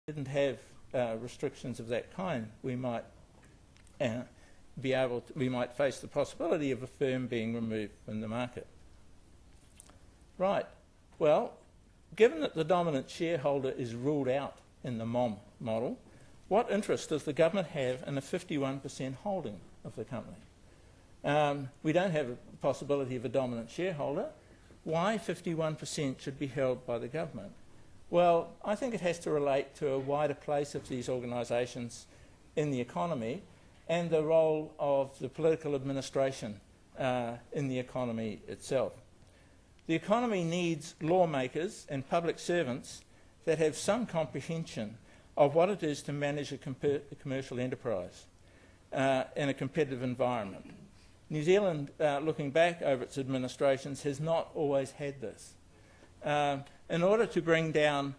didn't have restrictions of that kind, we might we might face the possibility of a firm being removed from the market. Right. Well, given that the dominant shareholder is ruled out in the MOM model, what interest does the government have in a 51% holding of the company? We don't have a possibility of a dominant shareholder. Why 51% should be held by the government? Well, I think it has to relate to a wider place of these organisations in the economy and the role of the political administration in the economy itself. The economy needs lawmakers and public servants that have some comprehension of what it is to manage a commercial enterprise in a competitive environment. New Zealand, looking back over its administrations, has not always had this. In order to bring down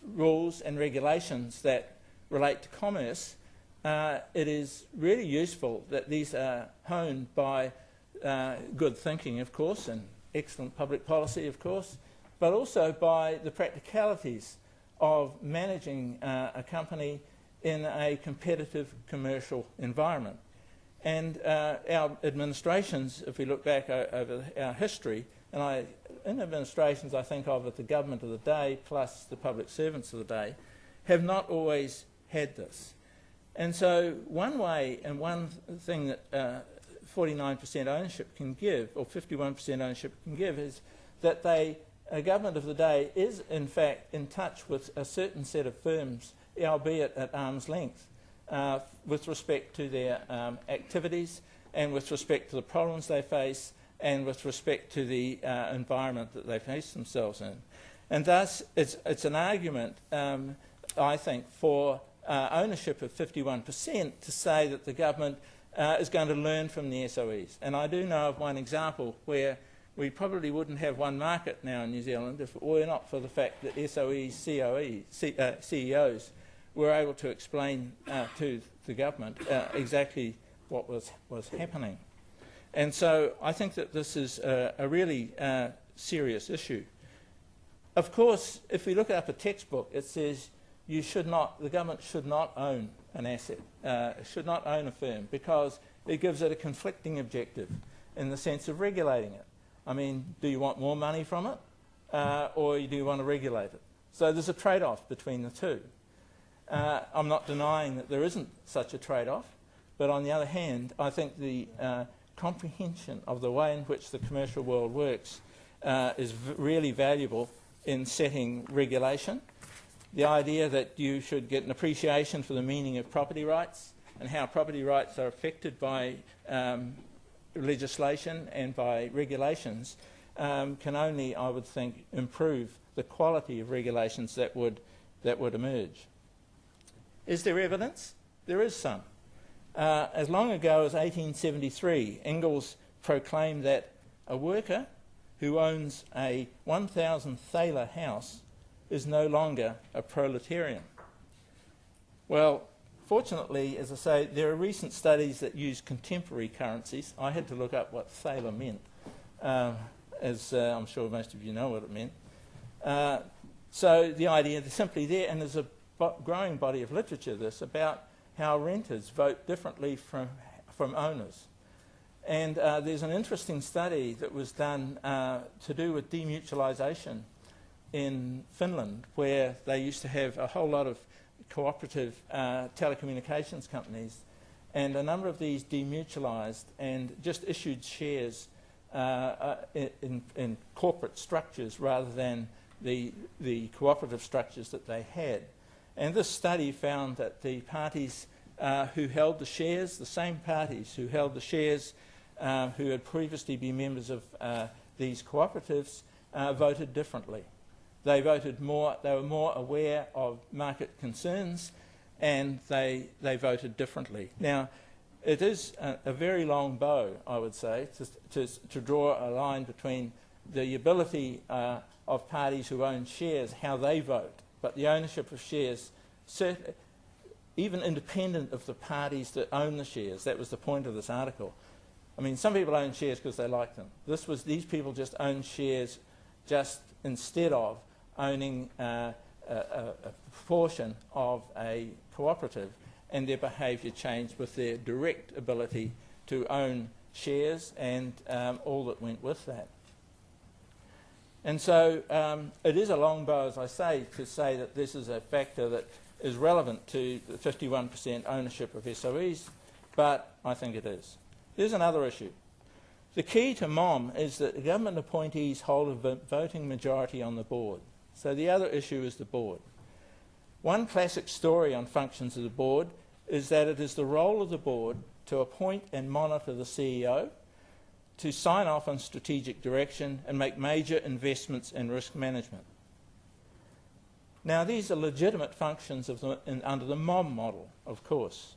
rules and regulations that relate to commerce, it is really useful that these are honed by good thinking, of course, and excellent public policy, of course, but also by the practicalities of managing a company in a competitive commercial environment. And our administrations, if we look back over our history, and in administrations I think of at the government of the day plus the public servants of the day, have not always had this. And so one way and one thing that 49% ownership can give, or 51% ownership can give, is that a government of the day is in fact in touch with a certain set of firms, albeit at arm's length, with respect to their activities and with respect to the problems they face and with respect to the environment that they face themselves in. And thus it's an argument, I think, for ownership of 51% to say that the government is going to learn from the SOEs. And I do know of one example where we probably wouldn't have one market now in New Zealand if it were not for the fact that SOEs, CEOs were able to explain to the government exactly what was happening. And so I think that this is a really serious issue. Of course, if we look up a textbook, it says the government should not own an asset, should not own a firm, because it gives it a conflicting objective in the sense of regulating it. I mean, do you want more money from it, or do you want to regulate it? So there's a trade-off between the two. I'm not denying that there isn't such a trade-off, but on the other hand, I think the comprehension of the way in which the commercial world works is really valuable in setting regulation. The idea that you should get an appreciation for the meaning of property rights and how property rights are affected by legislation and by regulations can only, I would think, improve the quality of regulations that would emerge. Is there evidence? There is some. As long ago as 1873, Engels proclaimed that a worker who owns a 1,000 thaler house is no longer a proletarian. Well, fortunately, as I say, there are recent studies that use contemporary currencies. I had to look up what thaler meant, as I'm sure most of you know what it meant. So the idea is simply there, and there's a growing body of literature this about how renters vote differently from owners. And there's an interesting study that was done to do with demutualisation in Finland, where they used to have a whole lot of cooperative telecommunications companies, and a number of these demutualised and just issued shares in corporate structures rather than the cooperative structures that they had. And this study found that the parties who held the shares, the same parties who held the shares who had previously been members of these cooperatives, voted differently. They voted more, they were more aware of market concerns, and they voted differently. Now, it is a very long bow, I would say, to draw a line between the ability of parties who own shares, how they vote, but the ownership of shares, even independent of the parties that own the shares. That was the point of this article. I mean, some people own shares because they like them. These people just own shares just instead of owning proportion of a cooperative, and their behaviour changed with their direct ability to own shares and all that went with that. And so it is a long bow, as I say, to say that this is a factor that is relevant to the 51% ownership of SOEs, but I think it is. There's another issue. The key to MOM is that government appointees hold a voting majority on the board. So the other issue is the board. One classic story on functions of the board is that it is the role of the board to appoint and monitor the CEO, to sign off on strategic direction and make major investments in risk management. Now, these are legitimate functions of under the MOM model, of course,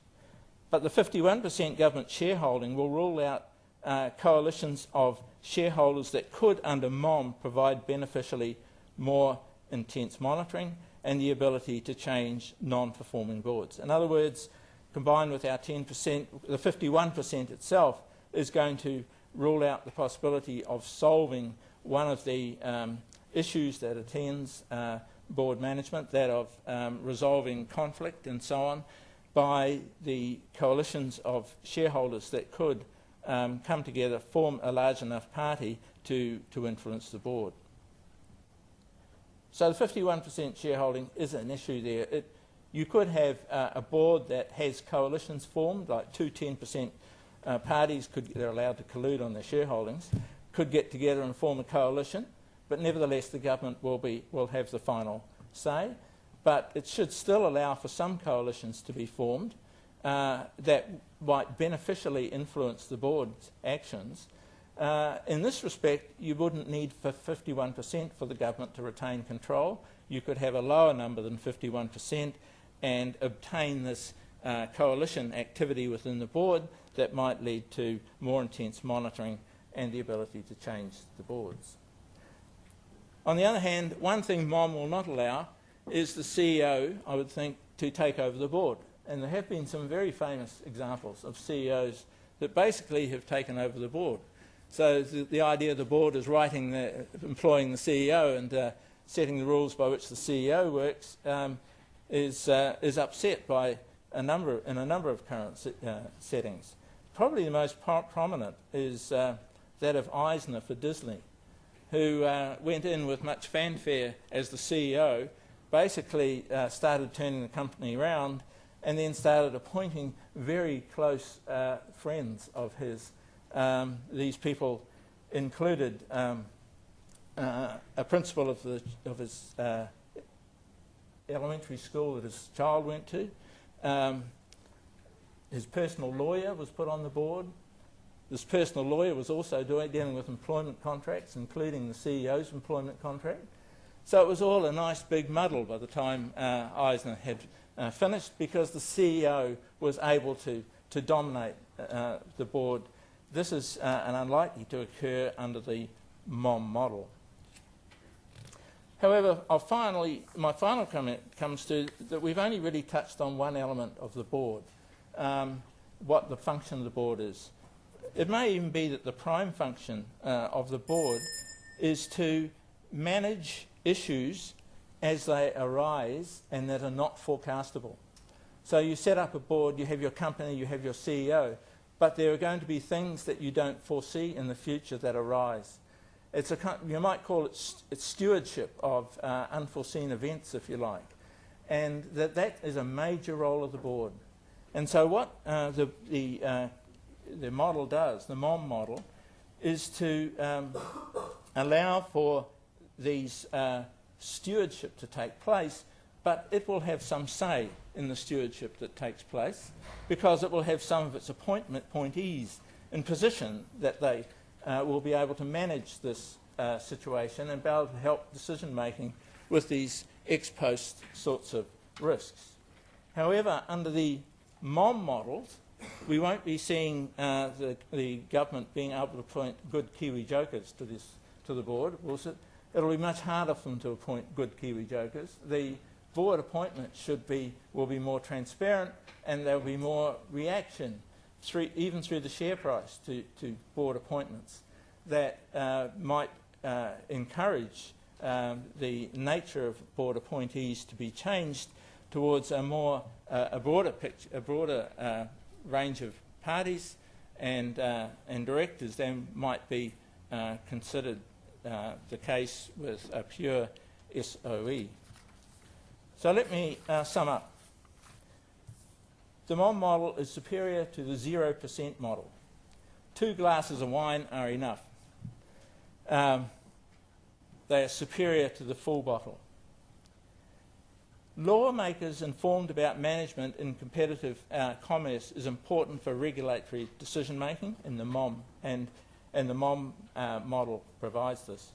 but the 51% government shareholding will rule out coalitions of shareholders that could, under MOM, provide beneficially more intense monitoring and the ability to change non-performing boards. In other words, combined with our 10%, the 51% itself is going to rule out the possibility of solving one of the issues that attends board management, that of resolving conflict and so on, by the coalitions of shareholders that could come together, form a large enough party to influence the board. So the 51% shareholding is an issue there. You could have a board that has coalitions formed, like two 10% parties, they're allowed to collude on their shareholdings, could get together and form a coalition, but nevertheless the government will have the final say. But it should still allow for some coalitions to be formed that might beneficially influence the board's actions. In this respect, you wouldn't need for 51% for the government to retain control. You could have a lower number than 51% and obtain this coalition activity within the board that might lead to more intense monitoring and the ability to change the boards. On the other hand, one thing MOM will not allow is the CEO, I would think, to take over the board. And there have been some very famous examples of CEOs that basically have taken over the board. So the idea the board is employing the CEO and setting the rules by which the CEO works is upset by a number of current settings. Probably the most prominent is that of Eisner for Disney, who went in with much fanfare as the CEO, basically started turning the company around, and then started appointing very close friends of his. These people included a principal of his elementary school that his child went to. His personal lawyer was put on the board. This personal lawyer was also dealing with employment contracts, including the CEO's employment contract. So it was all a nice big muddle by the time Eisner had finished, because the CEO was able to dominate the board. This is unlikely to occur under the MOM model. However, my final comment comes to that we've only really touched on one element of the board, what the function of the board is. It may even be that the prime function of the board is to manage issues as they arise and that are not forecastable. So you set up a board, you have your company, you have your CEO, but there are going to be things that you don't foresee in the future that arise. You might call it stewardship of unforeseen events, if you like, and that is a major role of the board. And so what the model does, the MOM model, is to allow for these stewardship to take place, but it will have some say in the stewardship that takes place, because it will have some of its appointees in position that they will be able to manage this situation and be able to help decision making with these ex post sorts of risks. However, under the MOM models, we won't be seeing the government being able to appoint good Kiwi jokers to the board. It'll be much harder for them to appoint good Kiwi jokers. The board appointment will be more transparent, and there'll be more reaction, even through the share price, to board appointments that might encourage the nature of board appointees to be changed towards a broader range of parties and directors than might be considered the case with a pure SOE. So let me sum up. The MOM model is superior to the 0% model. 2 glasses of wine are enough. They are superior to the full bottle. Lawmakers informed about management in competitive commerce is important for regulatory decision making in the MOM, and the MOM model provides this.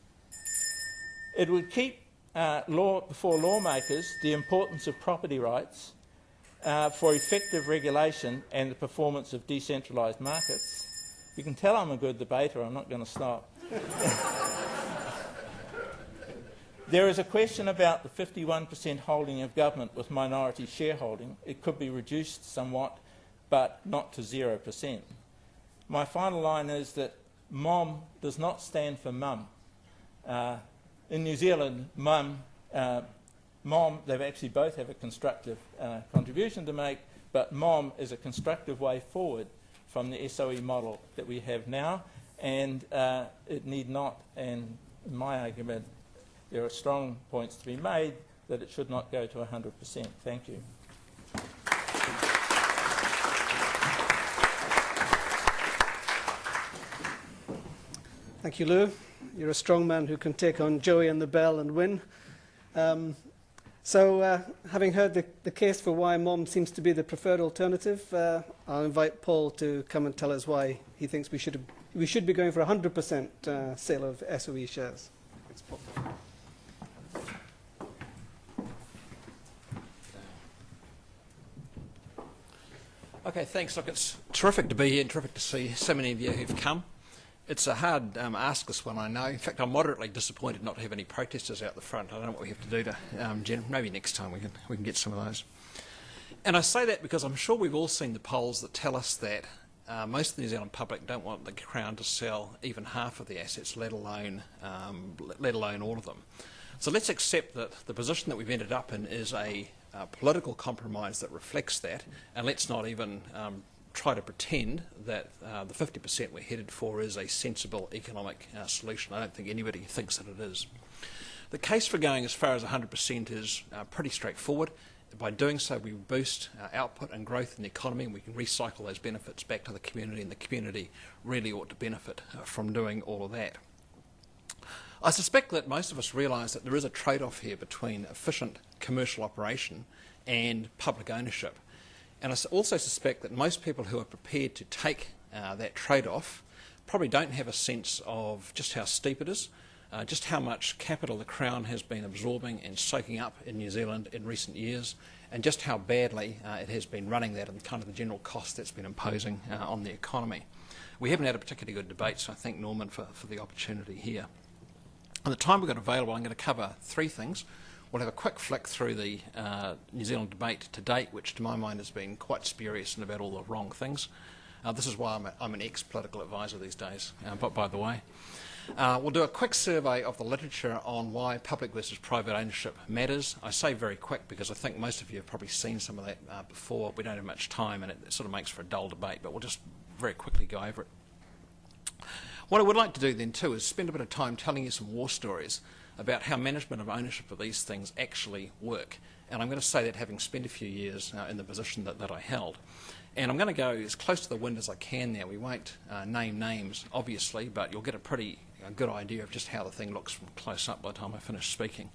It would keep before lawmakers the importance of property rights for effective regulation and the performance of decentralised markets. You can tell I'm a good debater, I'm not going to stop. There is a question about the 51% holding of government with minority shareholding. It could be reduced somewhat, but not to 0%. My final line is that MOM does not stand for mum. In New Zealand, MOM, they actually both have a constructive contribution to make, but MOM is a constructive way forward from the SOE model that we have now, and it need not, and in my argument, there are strong points to be made that it should not go to 100%. Thank you. Thank you, Lew. You're a strong man who can take on Joey and the Bell and win. Having heard the case for why MOM seems to be the preferred alternative, I'll invite Paul to come and tell us why he thinks we should be going for 100% sale of SOE shares. Thanks, Paul. Okay, thanks. Look, it's terrific to be here and terrific to see so many of you who've come. It's a hard ask, this one, I know. In fact, I'm moderately disappointed not to have any protesters out the front. I don't know what we have to do to maybe next time we can get some of those. And I say that because I'm sure we've all seen the polls that tell us that most of the New Zealand public don't want the Crown to sell even half of the assets, let alone all of them. So let's accept that the position that we've ended up in is a political compromise that reflects that, and let's not even try to pretend that the 50% we're headed for is a sensible economic solution. I don't think anybody thinks that it is. The case for going as far as 100% is pretty straightforward. By doing so, we boost output and growth in the economy, and we can recycle those benefits back to the community, and the community really ought to benefit from doing all of that. I suspect that most of us realise that there is a trade-off here between efficient commercial operation and public ownership. And I also suspect that most people who are prepared to take that trade-off probably don't have a sense of just how steep it is, just how much capital the Crown has been absorbing and soaking up in New Zealand in recent years, and just how badly it has been running that and kind of the general cost that's been imposing on the economy. We haven't had a particularly good debate, so I thank Norman for the opportunity here. In the time we've got available, I'm going to cover 3 things. We'll have a quick flick through the New Zealand debate to date, which to my mind has been quite spurious and about all the wrong things. This is why I'm an ex-political advisor these days, but by the way. We'll do a quick survey of the literature on why public versus private ownership matters. I say very quick because I think most of you have probably seen some of that before. We don't have much time and it sort of makes for a dull debate, but we'll just very quickly go over it. What I would like to do then too is spend a bit of time telling you some war stories about how management of ownership of these things actually work. And I'm going to say that having spent a few years in the position that I held. And I'm going to go as close to the wind as I can now. We won't name names, obviously, but you'll get a pretty good idea of just how the thing looks from close up by the time I finish speaking.